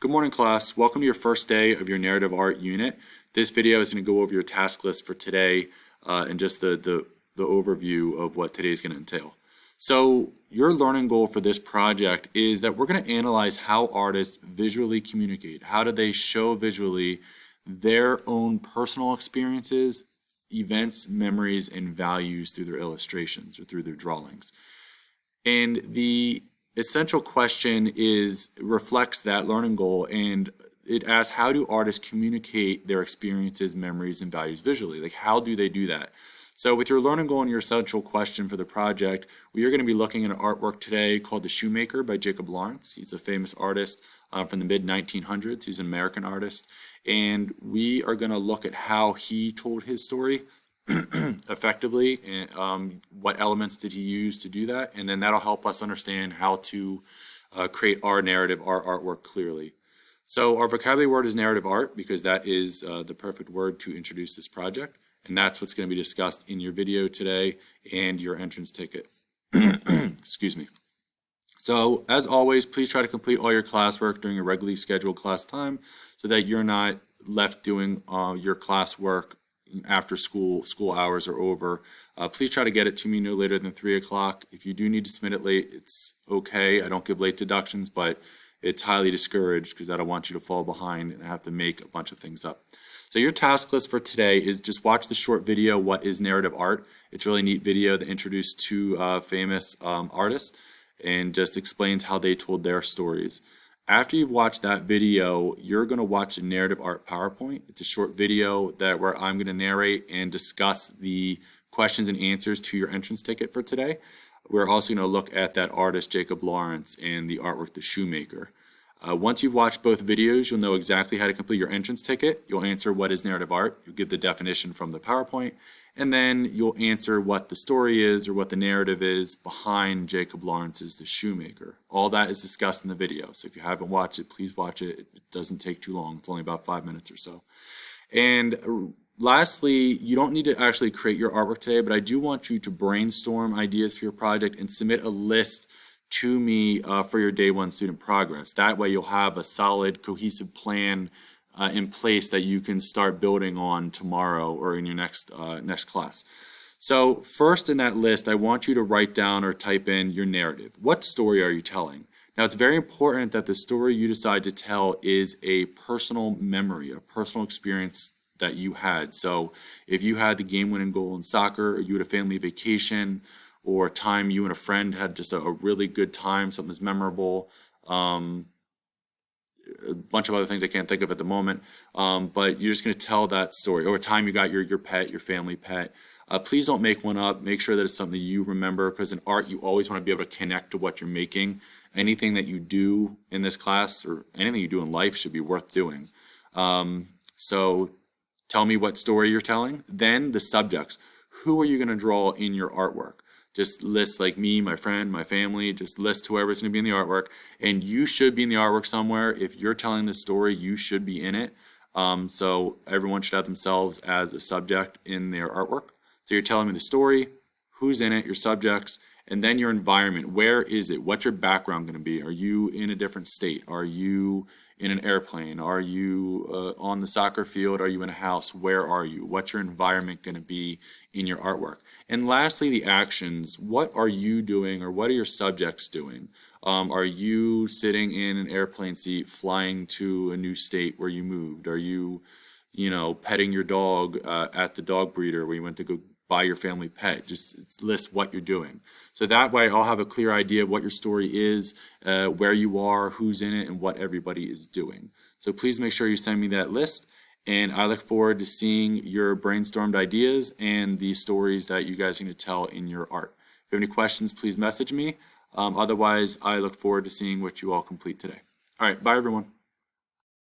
Good morning, class. Welcome to your first day of your narrative art unit. This video is going to go over your task list for today and just the overview of what today is going to entail. So your learning goal for this project is that we're going to analyze how artists visually communicate. How do they show visually their own personal experiences, events, memories, and values through their illustrations or through their drawings. And the essential question reflects that learning goal, and it asks, how do artists communicate their experiences, memories, and values visually? Like, how do they do that? So with your learning goal and your essential question for the project, we are going to be looking at an artwork today called The Shoemaker by Jacob Lawrence. He's a famous artist from the mid-1900s. He's an American artist, and we are going to look at how he told his story effectively, and what elements did he use to do that, and then that'll help us understand how to create our narrative, our artwork clearly. So our vocabulary word is narrative art because that is the perfect word to introduce this project, and that's what's going to be discussed in your video today and your entrance ticket. Excuse me. So as always, please try to complete all your classwork during your regularly scheduled class time so that you're not left doing your classwork after school hours are over. Please try to get it to me no later than 3 o'clock. If you do need to submit it late, it's okay. I don't give late deductions, but it's highly discouraged because I don't want you to fall behind and have to make a bunch of things up. So your task list for today is just watch the short video, What is Narrative Art? It's a really neat video that introduced two famous artists and just explains how they told their stories. After you've watched that video, you're going to watch a narrative art PowerPoint. It's a short video where I'm going to narrate and discuss the questions and answers to your entrance ticket for today. We're also going to look at that artist, Jacob Lawrence, and the artwork, The Shoemaker. Once you've watched both videos, you'll know exactly how to complete your entrance ticket. You'll answer what is narrative art. You'll give the definition from the PowerPoint, and then you'll answer what the story is or what the narrative is behind Jacob Lawrence's The Shoemaker. All that is discussed in the video, so if you haven't watched it, please watch it. It doesn't take too long. It's only about 5 minutes or so. And lastly, you don't need to actually create your artwork today, but I do want you to brainstorm ideas for your project and submit a list to me for your day one student progress. That way you'll have a solid, cohesive plan in place that you can start building on tomorrow or in your next class. So first in that list, I want you to write down or type in your narrative. What story are you telling? Now, it's very important that the story you decide to tell is a personal memory, a personal experience that you had. So if you had the game-winning goal in soccer, or you had a family vacation, or a time you and a friend had just a really good time, something that's memorable, a bunch of other things I can't think of at the moment, but you're just going to tell that story, or a time you got your pet, your family pet. Please don't make one up. Make sure that it's something you remember, because in art you always want to be able to connect to what you're making. Anything that you do in this class or anything you do in life should be worth doing. So tell me what story you're telling. Then the subjects. Who are you going to draw in your artwork? Just list like me, my friend, my family, just list whoever's going to be in the artwork. And you should be in the artwork somewhere. If you're telling the story, you should be in it. So everyone should have themselves as a subject in their artwork. So you're telling me the story, who's in it, your subjects, and then your environment. Where is it? What's your background going to be? Are you in a different state? Are you in an airplane? Are you on the soccer field? Are you in a house? Where are you? What's your environment going to be in your artwork? And lastly, the actions. What are you doing, or what are your subjects doing? Are you sitting in an airplane seat flying to a new state where you moved? Are you, petting your dog at the dog breeder where you went to go buy your family pet? Just list what you're doing. So that way I'll have a clear idea of what your story is, where you are, who's in it, and what everybody is doing. So please make sure you send me that list, and I look forward to seeing your brainstormed ideas and the stories that you guys are going to tell in your art. If you have any questions, please message me. Otherwise, I look forward to seeing what you all complete today. All right, bye everyone.